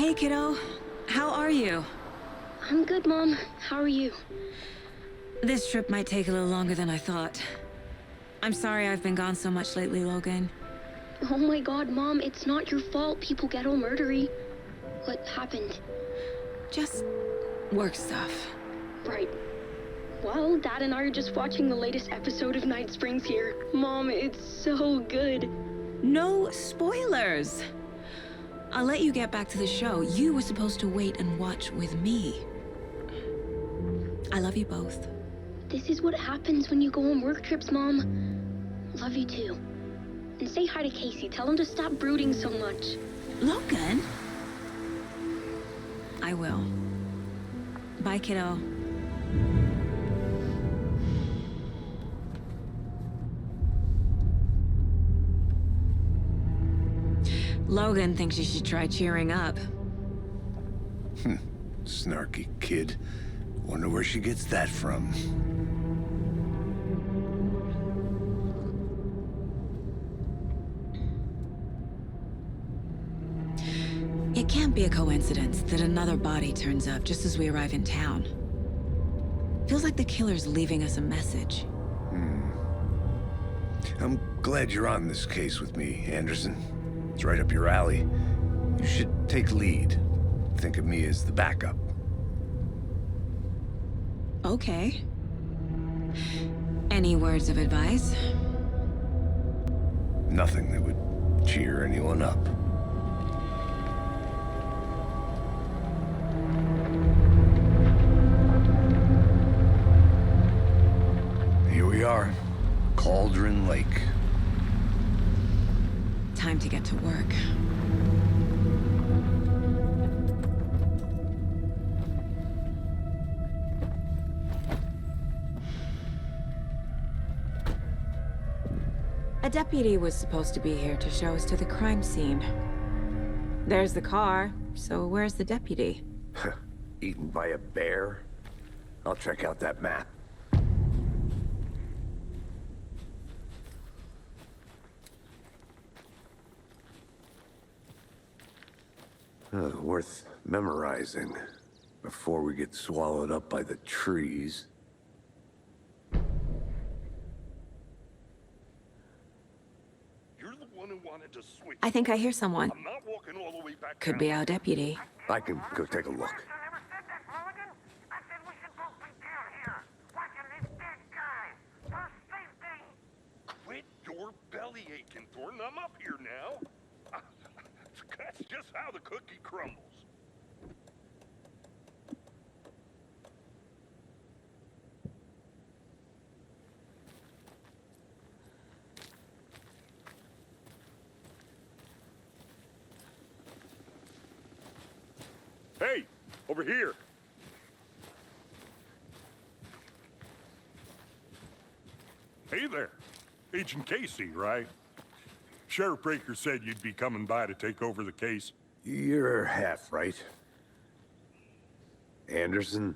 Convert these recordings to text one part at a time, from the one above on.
Hey, kiddo. How are you? I'm good, Mom. How are you? This trip might take a little longer than I thought. I'm sorry I've been gone so much lately, Logan. Oh my god, Mom, it's not your fault people get all murdery. What happened? Just work stuff. Right. Well, Dad and I are just watching the latest episode of Night Springs here. Mom, it's so good. No spoilers! I'll let you get back to the show. You were supposed to wait and watch with me. I love you both. This is what happens when you go on work trips, Mom. Love you too. And say hi to Casey. Tell him to stop brooding so much. Logan? I will. Bye, kiddo. Logan thinks you should try cheering up. Snarky kid. Wonder where she gets that from. It can't be a coincidence that another body turns up just as we arrive in town. Feels like the killer's leaving us a message. I'm glad you're on this case with me, Anderson. It's right up your alley. You should take lead. Think of me as the backup. Okay. Any words of advice? Nothing that would cheer anyone up. Here we are. Cauldron Lake. Time to get to work. A deputy was supposed to be here to show us to the crime scene. There's the car, so where's the deputy? Eaten by a bear? I'll check out that map. Worth memorizing before we get swallowed up by the trees. You're the one who wanted to switch. I think I hear someone. I'm not walking all the way back Could down. be our deputy. I can go take a look. I never said that, Mulligan. I said we should both be down here, watching this dead guy. For safety. Quit your belly aching, Thornton. I'm up here now. That's just how the cookie crumbles. Hey, over here. Hey there. Agent Casey, right? Sheriff Breaker said you'd be coming by to take over the case. You're half right. Anderson?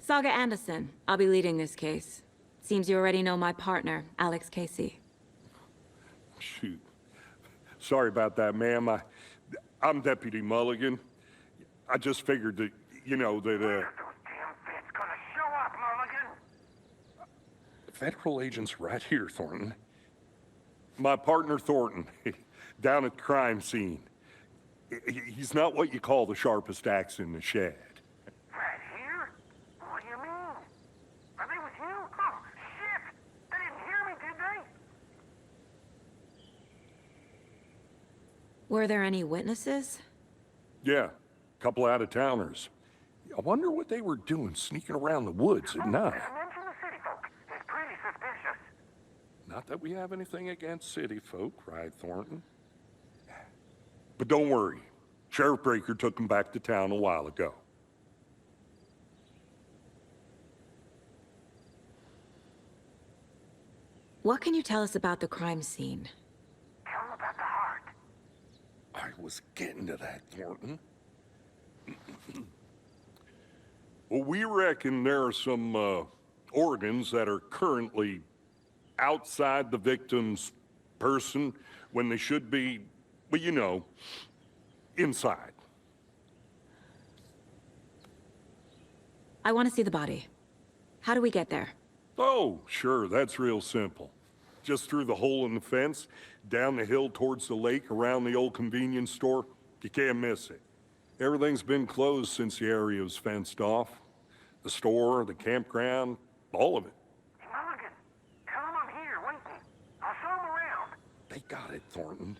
Saga Anderson. I'll be leading this case. Seems you already know my partner, Alex Casey. Shoot. Sorry about that, ma'am. I'm Deputy Mulligan. I just figured that, you know, that, Those damn fits gonna show up, Mulligan. federal agent's right here, Thornton. My partner, Thornton, down at the crime scene. He's not what you call the sharpest axe in the shed. Right here? What do you mean? Are they with you? Oh, shit! They didn't hear me, did they? Were there any witnesses? Yeah, a couple out-of-towners. I wonder what they were doing sneaking around the woods at night. Mention the city folk. It's pretty suspicious. Not that we have anything against city folk, cried Thornton. But don't worry. Sheriff Breaker took them back to town a while ago. What can you tell us about the crime scene? Tell them about the heart. I was getting to that, Thornton. Well, we reckon there are some organs that are currently outside the victim's person when they should be, well, you know. inside. I want to see the body. How do we get there? Oh, sure, that's real simple. Just through the hole in the fence, down the hill towards the lake, around the old convenience store. You can't miss it. Everything's been closed since the area was fenced off. The store, the campground, all of it. Hey, Mulligan, tell him I'm here waiting. I'll show him around. They got it, Thornton.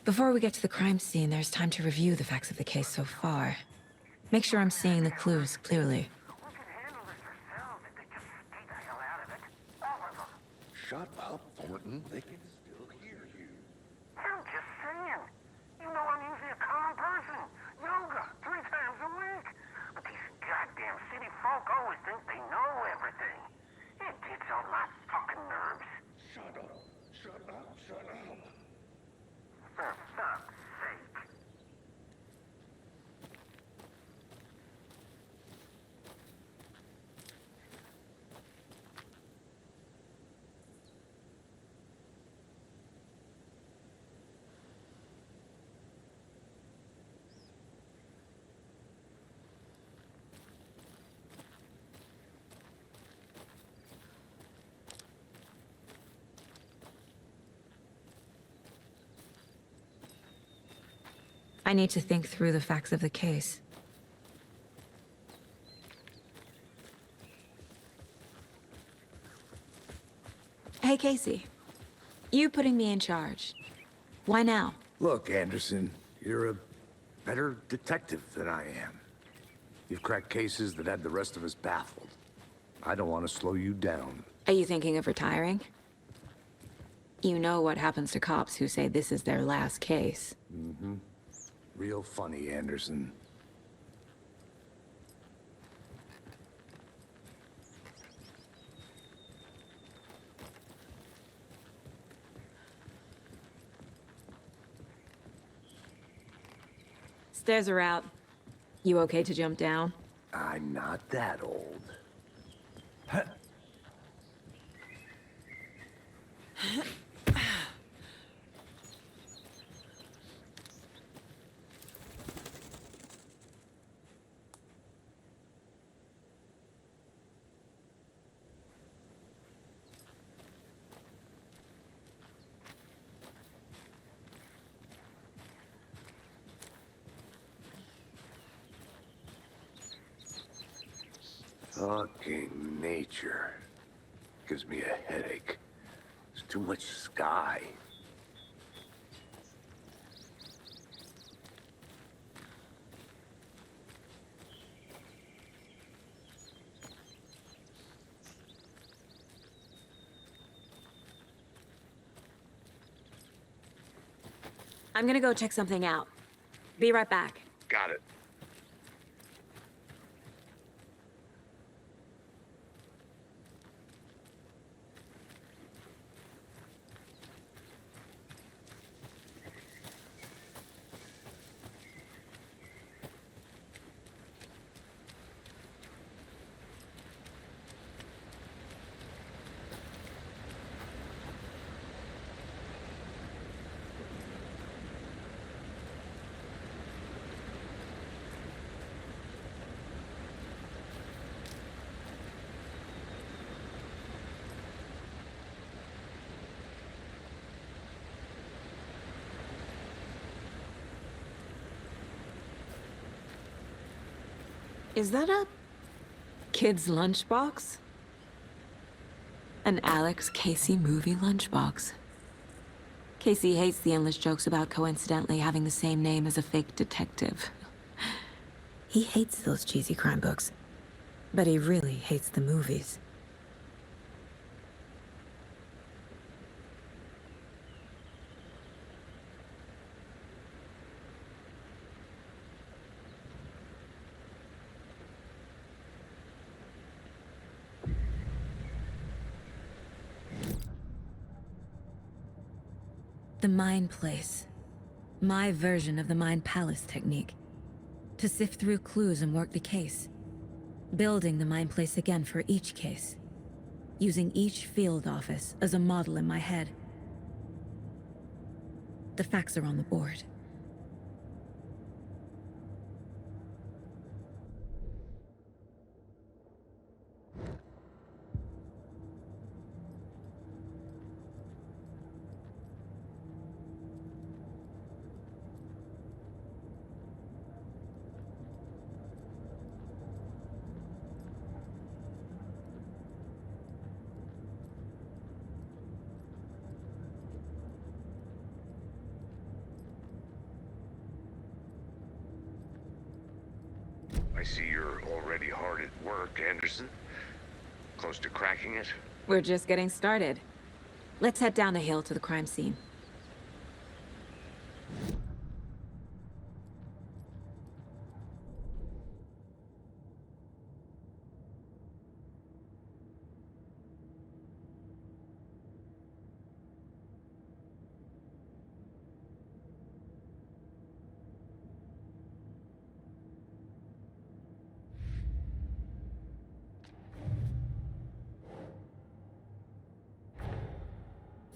Before we get to the crime scene, there's time to review the facts of the case so far. Make sure I'm seeing the clues clearly. We can handle this ourselves if they just stay the hell out of it. All of them. Shut up, Thornton. They can still hear you. I'm just saying. You know I'm usually a calm person. Yoga 3 times a week. But these goddamn city folk always think they know everything. It gets on my fucking nerves. Shut up. Shut up. Shut up. For fuck's sake. I need to think through the facts of the case. Hey, Casey. You putting me in charge. Why now? Look, Anderson, you're a better detective than I am. You've cracked cases that had the rest of us baffled. I don't want to slow you down. Are you thinking of retiring? You know what happens to cops who say this is their last case. Mm-hmm. Real funny, Anderson. Stairs are out. You okay to jump down? I'm not that old. Fucking nature. Gives me a headache. There's too much sky. I'm gonna go check something out. Be right back. Got it. Is that a kid's lunchbox? An Alex Casey movie lunchbox. Casey hates the endless jokes about coincidentally having the same name as a fake detective. He hates those cheesy crime books, but he really hates the movies. The Mind Place. My version of the Mind Palace technique. To sift through clues and work the case. Building the mind place again for each case. Using each field office as a model in my head. The facts are on the board. I see you're already hard at work, Anderson. Close to cracking it? We're just getting started. Let's head down the hill to the crime scene.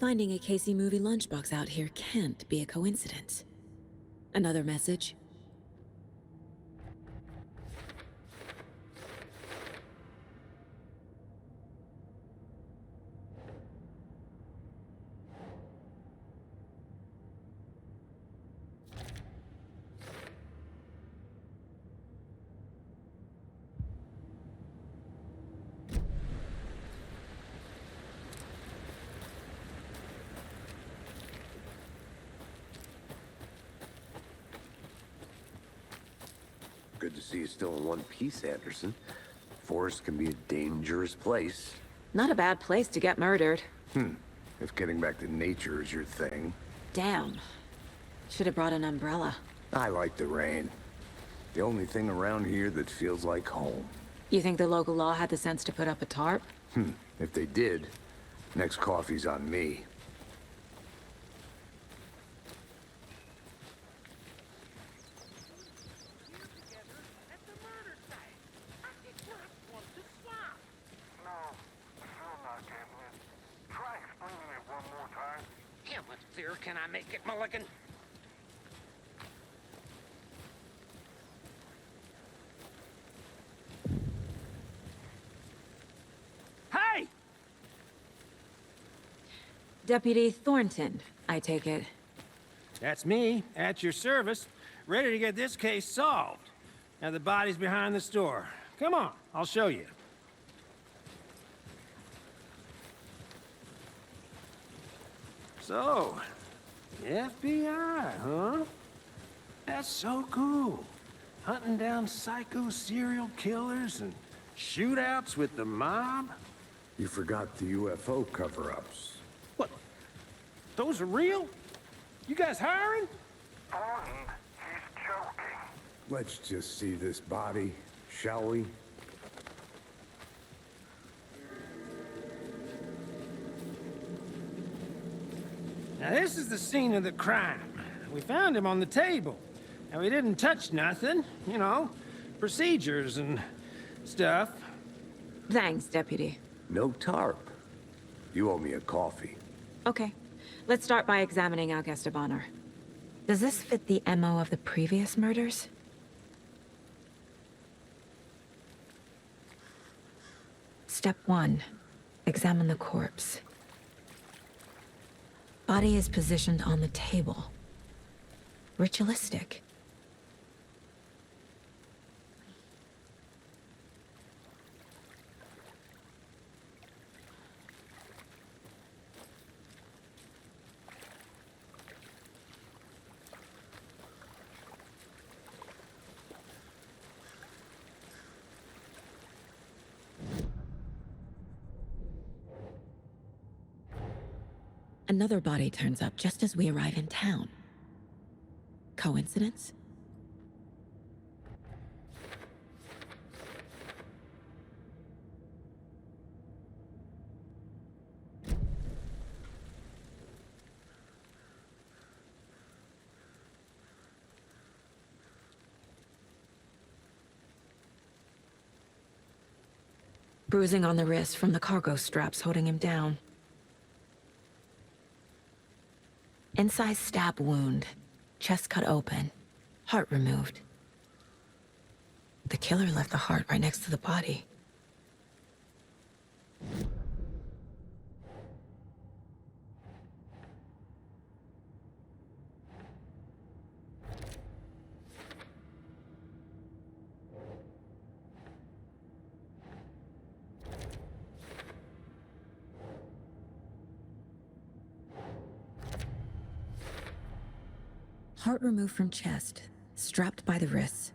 Finding a Casey movie lunchbox out here can't be a coincidence. Another message? Good to see you still in one piece, Anderson. Forest can be a dangerous place. Not a bad place to get murdered. If getting back to nature is your thing. Damn. Should have brought an umbrella. I like the rain. The only thing around here that feels like home. You think the local law had the sense to put up a tarp? If they did, next coffee's on me. Can I make it, Mulligan? Hey! Deputy Thornton, I take it. That's me, at your service, ready to get this case solved. Now the body's behind the store. Come on, I'll show you. So, FBI, huh? That's so cool. Hunting down psycho serial killers and shootouts with the mob? You forgot the UFO cover-ups. What? Those are real? You guys hiring? Thornton, he's joking. Let's just see this body, shall we? Now this is the scene of the crime. We found him on the table. And we didn't touch nothing, you know, procedures and stuff. Thanks, Deputy. No tarp. You owe me a coffee. Okay. Let's start by examining our guest of honor. Does this fit the MO of the previous murders? Step 1. Examine the corpse. Body is positioned on the table. Ritualistic. Another body turns up just as we arrive in town. Coincidence? Bruising on the wrist from the cargo straps holding him down. Inside stab wound, chest cut open, heart removed. The killer left the heart right next to the body. Heart removed from chest, strapped by the wrists.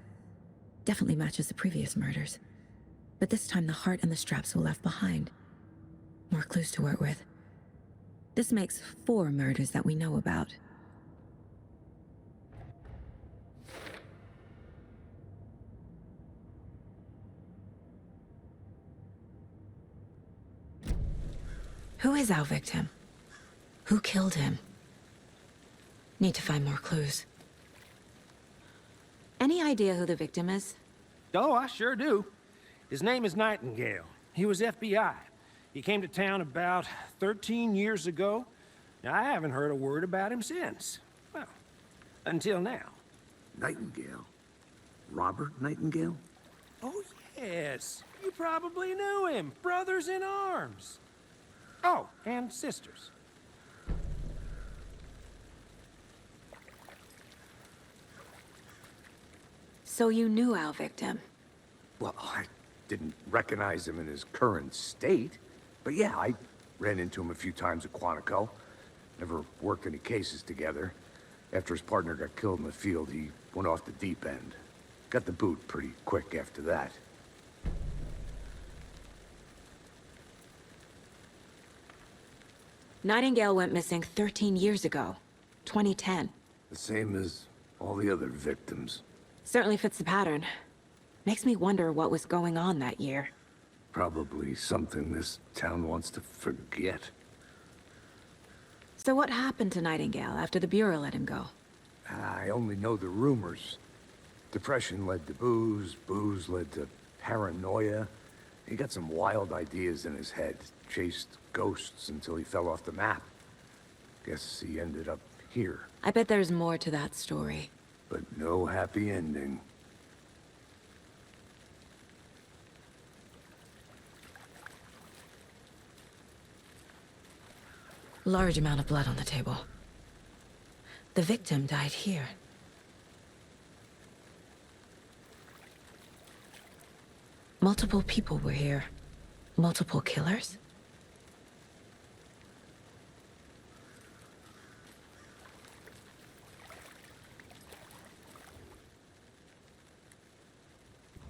Definitely matches the previous murders. But this time the heart and the straps were left behind. More clues to work with. This makes 4 murders that we know about. Who is our victim? Who killed him? Need to find more clues. Any idea who the victim is? Oh, I sure do. His name is Nightingale. He was FBI. He came to town about 13 years ago. Now, I haven't heard a word about him since. Well, until now. Nightingale? Robert Nightingale? Oh, yes. You probably knew him. Brothers in arms. Oh, and sisters. So you knew our victim? Well, I didn't recognize him in his current state. But yeah, I ran into him a few times at Quantico. Never worked any cases together. After his partner got killed in the field, he went off the deep end. Got the boot pretty quick after that. Nightingale went missing 13 years ago. 2010. The same as all the other victims. Certainly fits the pattern. Makes me wonder what was going on that year. Probably something this town wants to forget. So what happened to Nightingale after the Bureau let him go? I only know the rumors. Depression led to booze, booze led to paranoia. He got some wild ideas in his head, chased ghosts until he fell off the map. Guess he ended up here, I bet there's more to that story. but no happy ending. Large amount of blood on the table. The victim died here. Multiple people were here. Multiple killers?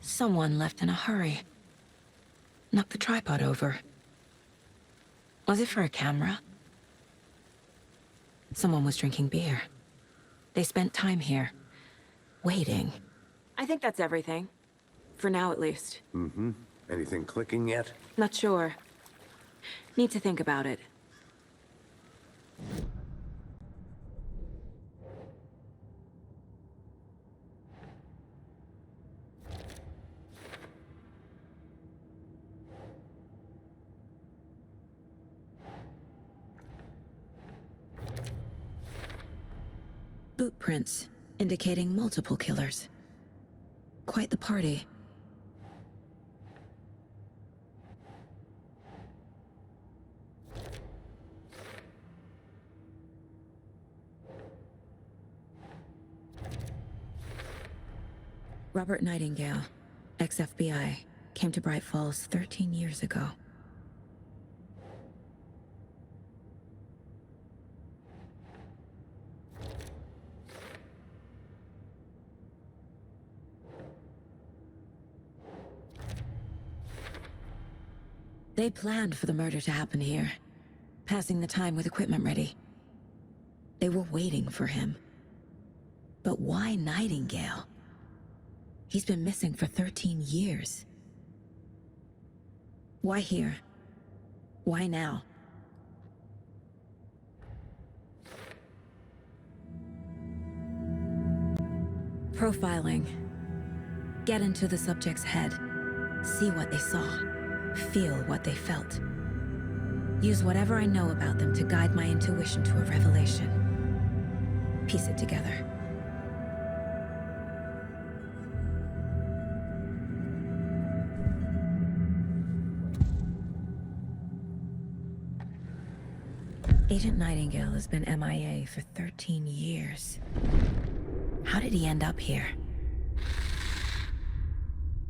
Someone left in a hurry. Knocked the tripod over. Was it for a camera? Someone was drinking beer. They spent time here, waiting. I think that's everything. For now, at least. Mm-hmm. Anything clicking yet? Not sure. Need to think about it. Boot prints, indicating multiple killers. Quite the party. Robert Nightingale, ex-FBI, came to Bright Falls 13 years ago. They planned for the murder to happen here, passing the time with equipment ready. They were waiting for him. But why Nightingale? He's been missing for 13 years. Why here? Why now? Profiling. Get into the subject's head. See what they saw. feel what they felt. Use whatever I know about them to guide my intuition to a revelation. Piece it together. Agent Nightingale has been MIA for 13 years. How did he end up here?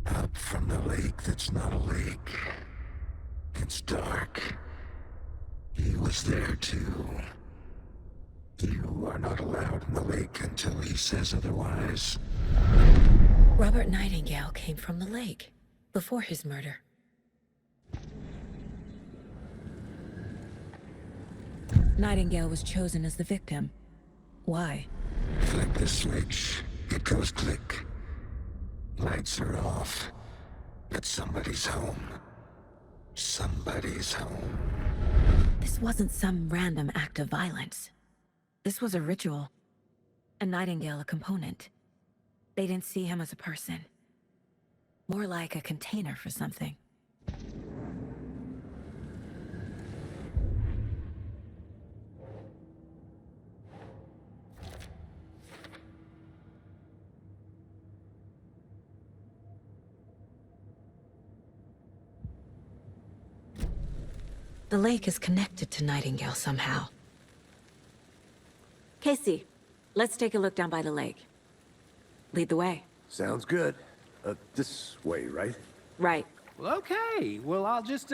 Up from the lake that's not a lake. It's dark. He was there too. You are not allowed in the lake until he says otherwise. Robert Nightingale came from the lake, before his murder. Nightingale was chosen as the victim. Why? Flick the switch. It goes click. Lights are off. But somebody's home. Somebody's home. This wasn't some random act of violence. This was a ritual. And Nightingale a component. They didn't see him as a person. More like a container for something. The lake is connected to Nightingale somehow. Casey, let's take a look down by the lake. Lead the way. Sounds good. This way, right? Right. Well, okay. Well, I'll just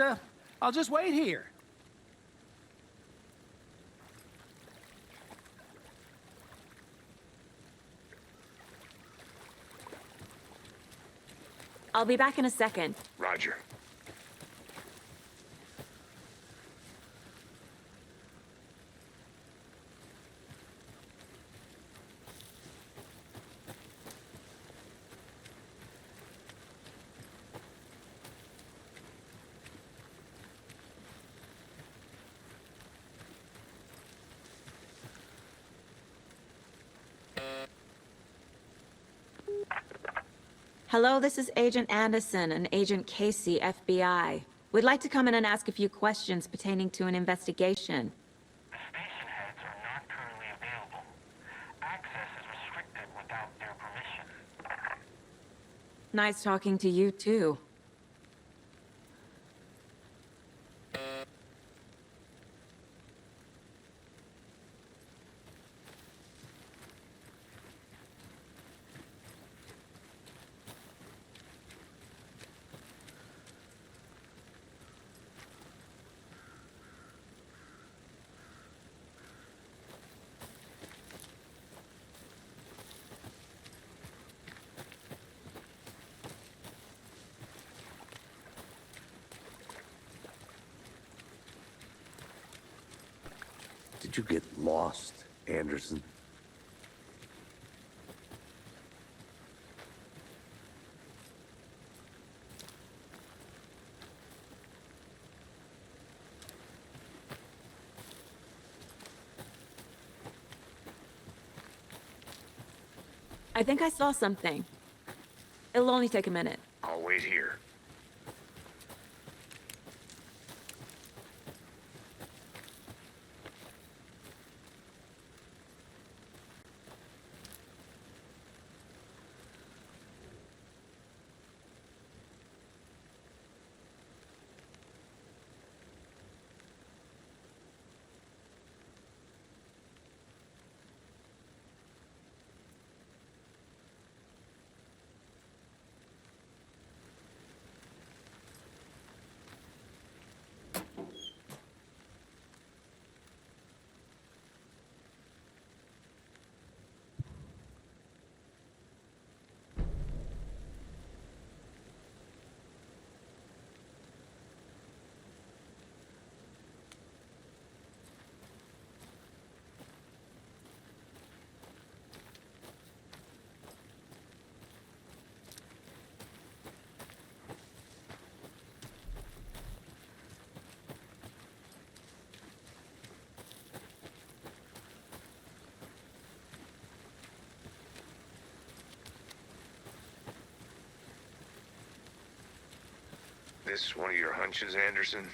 wait here. I'll be back in a second. Roger. Hello, this is Agent Anderson and Agent Casey, FBI. We'd like to come in and ask a few questions pertaining to an investigation. The station heads are not currently available. Access is restricted without their permission. Nice talking to you, too. Did you get lost, Anderson? I think I saw something. It'll only take a minute. I'll wait here. this one of your hunches, Anderson?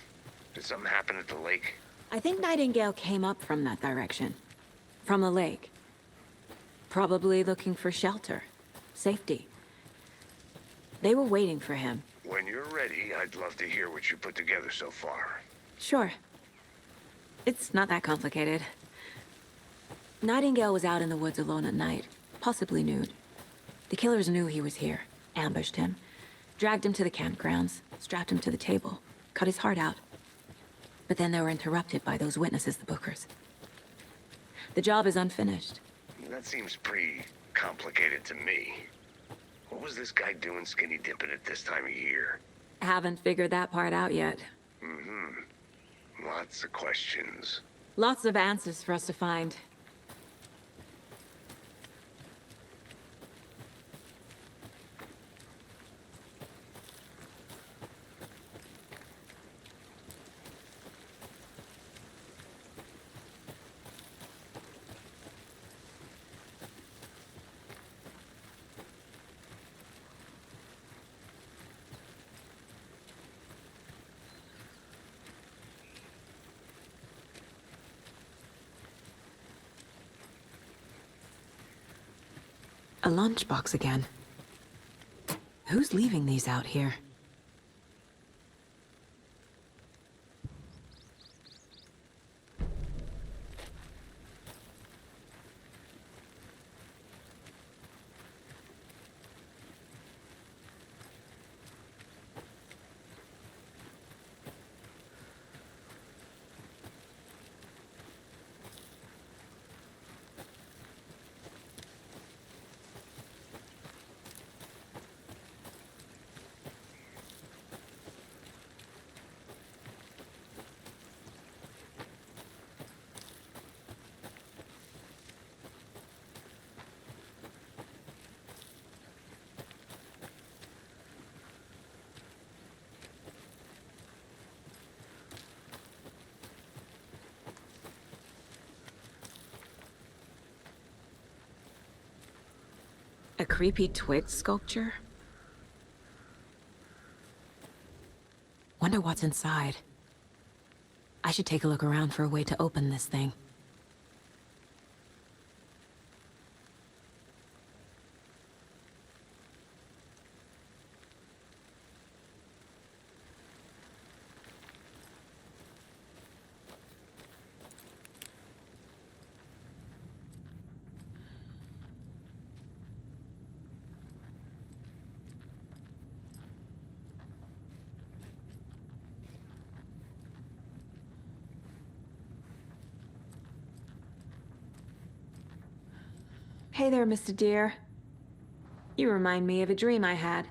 Did something happen at the lake? I think Nightingale came up from that direction. From the lake. Probably looking for shelter. Safety. They were waiting for him. When you're ready, I'd love to hear what you put together so far. Sure. It's not that complicated. Nightingale was out in the woods alone at night, possibly nude. The killers knew he was here, ambushed him, dragged him to the campgrounds, strapped him to the table, cut his heart out. But then they were interrupted by those witnesses, the Bookers. The job is unfinished. That seems pretty complicated to me. What was this guy doing skinny dipping at this time of year? Haven't figured that part out yet. Lots of questions. Lots of answers for us to find. A lunchbox again. Who's leaving these out here? A creepy twig sculpture? Wonder what's inside. I should take a look around for a way to open this thing. Hey there, Mr. Deer. You remind me of a dream I had.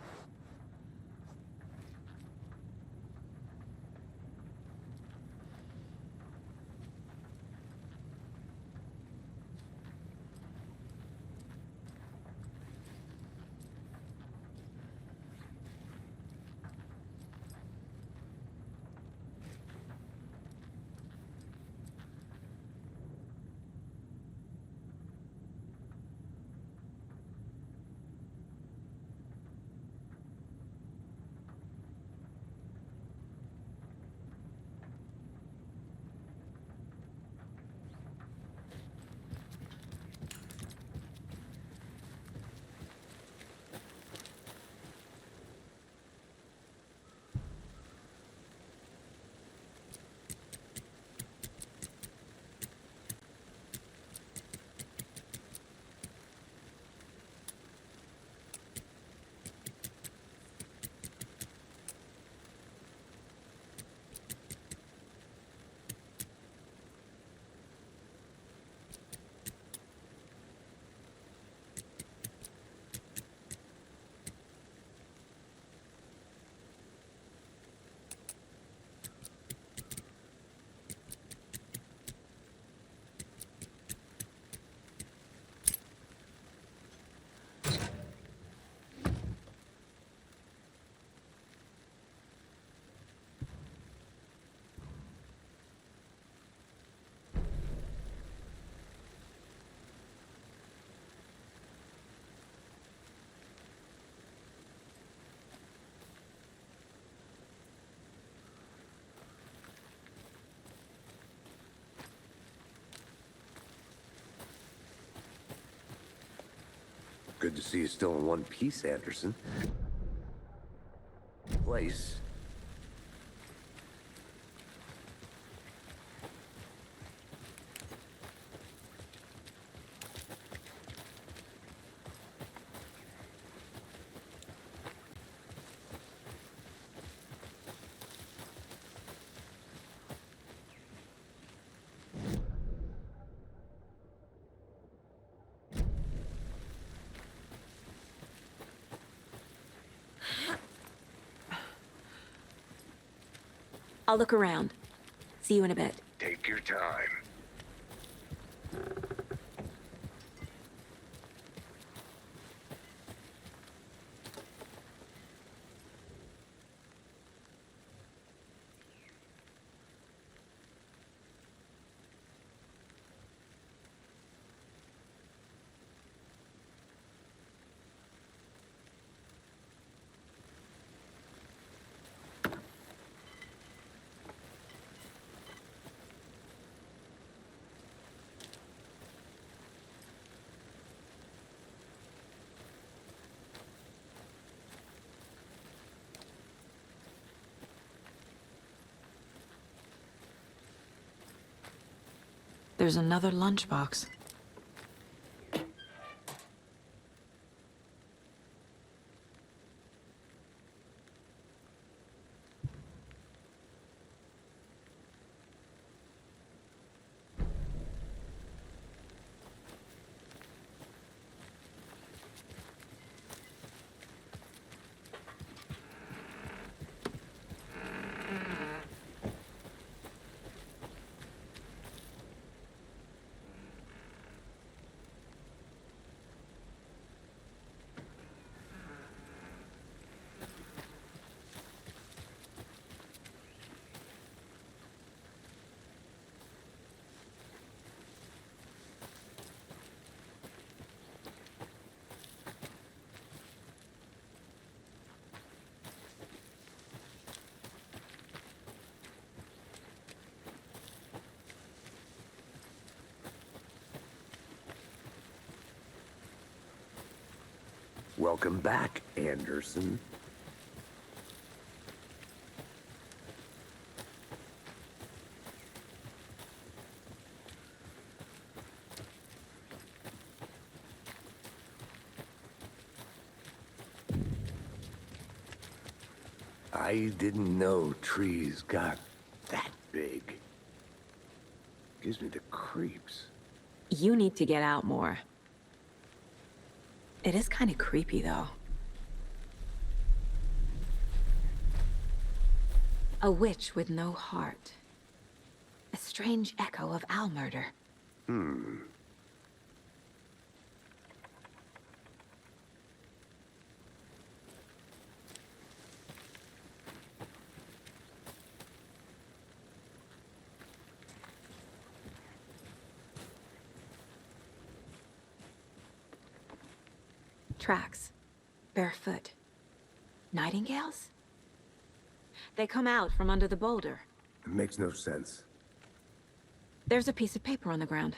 Good to see you still in one piece, Anderson. Place. I'll look around. See you in a bit. Take your time. There's another lunchbox. Welcome back, Anderson. I didn't know trees got that big. Gives me the creeps. You need to get out more. It is kind of creepy, though. A witch with no heart. A strange echo of owl murder. Tracks. Barefoot. Nightingales? They come out from under the boulder. It makes no sense. There's a piece of paper on the ground.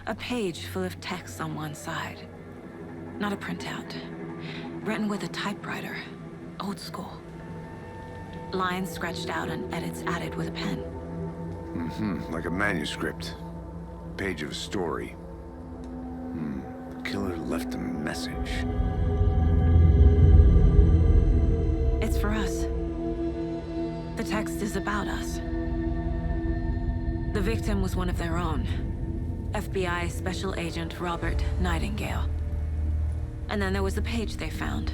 A page full of text on one side. Not a printout. Written with a typewriter. Old school. Lines scratched out and edits added with a pen. Like a manuscript. Page of a story. The killer left a message. It's for us. The text is about us. The victim was one of their own. FBI Special Agent Robert Nightingale. And then there was the page they found.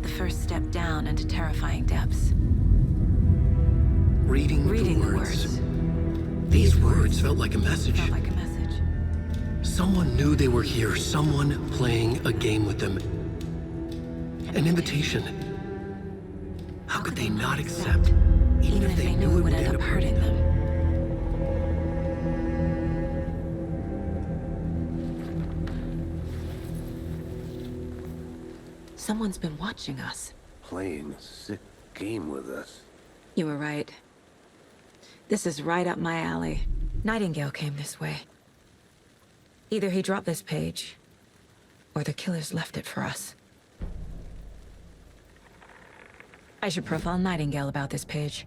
The first step down into terrifying depths. Reading the words. These words felt like a message. Someone knew they were here, someone playing a game with them. An invitation. How could they not accept, even if they knew it would end up hurting them? Someone's been watching us. Playing a sick game with us. You were right. This is right up my alley. Nightingale came this way. Either he dropped this page, or the killers left it for us. I should profile Nightingale about this page.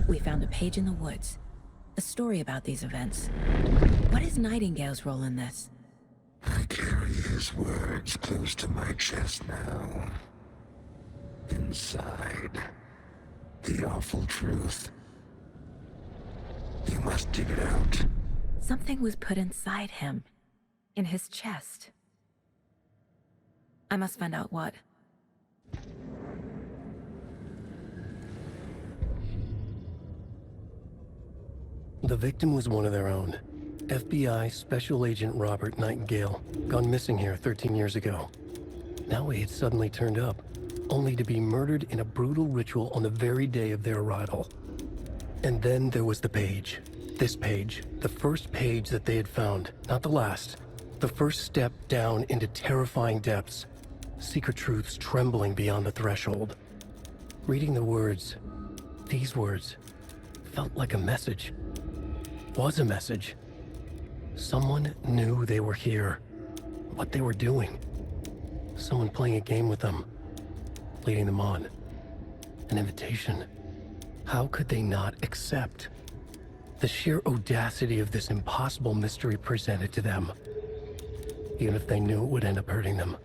We found a page in the woods. A story about these events. What is Nightingale's role in this? I carry his words close to my chest now. Inside, the awful truth. You must dig it out. Something was put inside him. In his chest. I must find out what. The victim was one of their own. FBI Special Agent Robert Nightingale, gone missing here 13 years ago. Now he had suddenly turned up, only to be murdered in a brutal ritual on the very day of their arrival. And then there was the page. This page, the first page that they had found, not the last. The first step down into terrifying depths. Secret truths trembling beyond the threshold. Reading the words, these words, felt like a message. Was a message. Someone knew they were here. What they were doing. Someone playing a game with them. Leading them on. An invitation. How could they not accept? The sheer audacity of this impossible mystery presented to them. Even if they knew it would end up hurting them.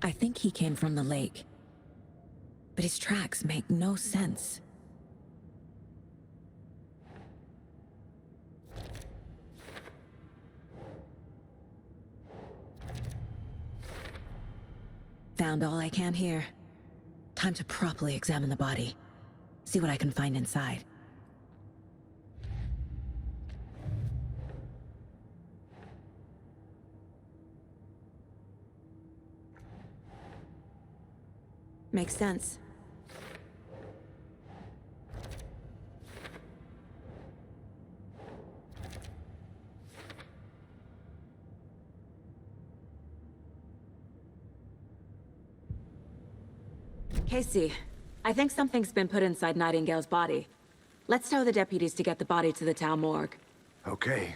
I think he came from the lake. But his tracks make no sense. Found all I can here. Time to properly examine the body. See what I can find inside. Makes sense. Casey, I think something's been put inside Nightingale's body. Let's tell the deputies to get the body to the town morgue. Okay.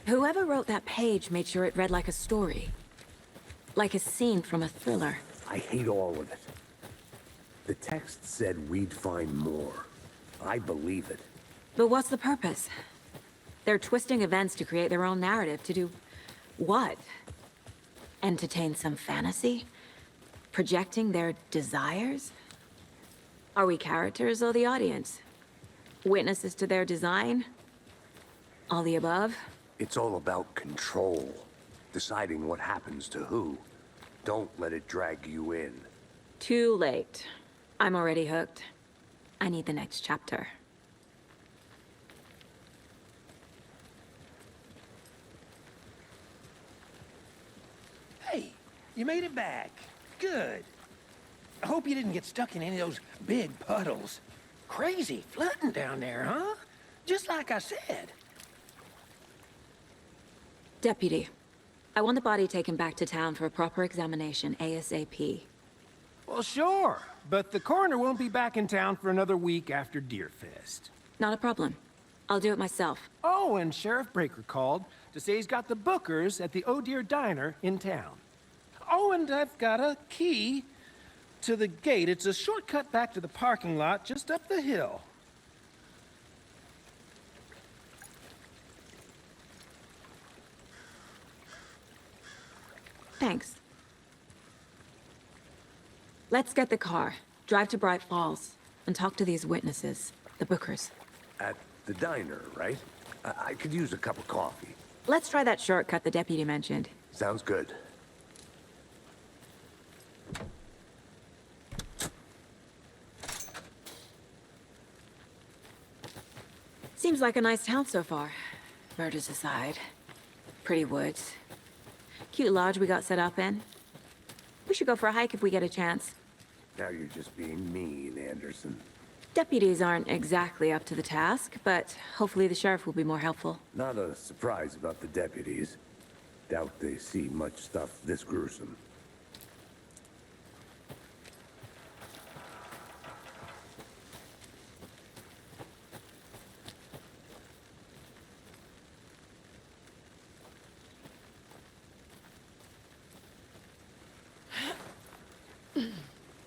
Whoever wrote that page made sure it read like a story. Like a scene from a thriller. I hate all of it. The text said we'd find more. I believe it. But what's the purpose? They're twisting events to create their own narrative. To do what? Entertain some fantasy? Projecting their desires? Are we characters or the audience? Witnesses to their design? All the above? It's all about control. Deciding what happens to who. Don't let it drag you in. Too late. I'm already hooked. I need the next chapter. Hey, you made it back. Good. I hope you didn't get stuck in any of those big puddles. Crazy flooding down there, huh? Just like I said. Deputy, I want the body taken back to town for a proper examination ASAP. Well, sure. But the coroner won't be back in town for another week after Deerfest. Not a problem. I'll do it myself. Oh, and Sheriff Breaker called to say he's got the Bookers at the Oh Deer Diner in town. Oh, and I've got a key to the gate. It's a shortcut back to the parking lot just up the hill. Thanks. Let's get the car, drive to Bright Falls, and talk to these witnesses, the Bookers. At the diner, right? I could use a cup of coffee. Let's try that shortcut the deputy mentioned. Sounds good. Seems like a nice town so far. Murders aside. Pretty woods. Cute lodge we got set up in. We should go for a hike if we get a chance. Now you're just being mean, Anderson. Deputies aren't exactly up to the task, but hopefully the sheriff will be more helpful. Not a surprise about the deputies. Doubt they see much stuff this gruesome.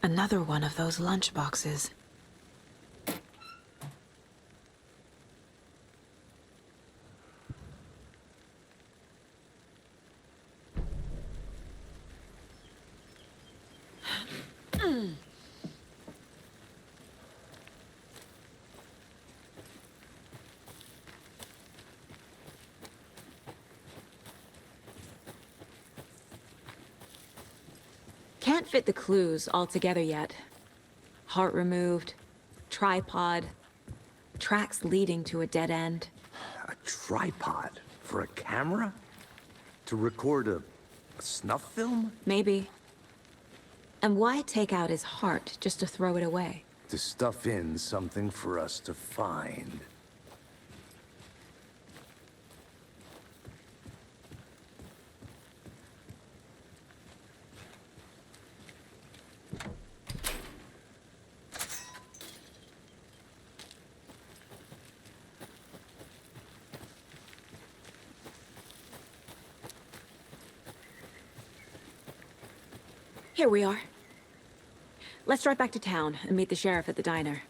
Another one of those lunch boxes. Can't fit the clues all together yet. Heart removed, tripod, tracks leading to a dead end. A tripod? For a camera? To record a snuff film? Maybe. And why take out his heart just to throw it away? To stuff in something for us to find. Here we are. Let's drive back to town and meet the sheriff at the diner.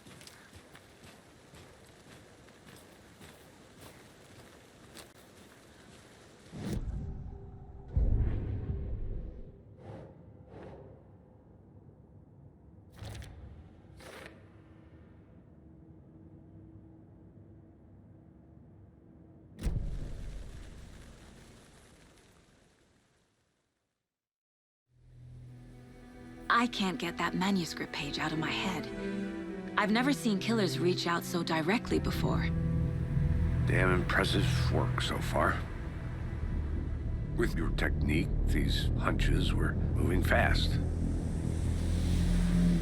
I can't get that manuscript page out of my head. I've never seen killers reach out so directly before. Damn impressive work so far. With your technique, these hunches were moving fast.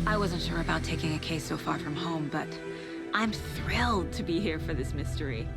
I wasn't sure about taking a case so far from home, but I'm thrilled to be here for this mystery.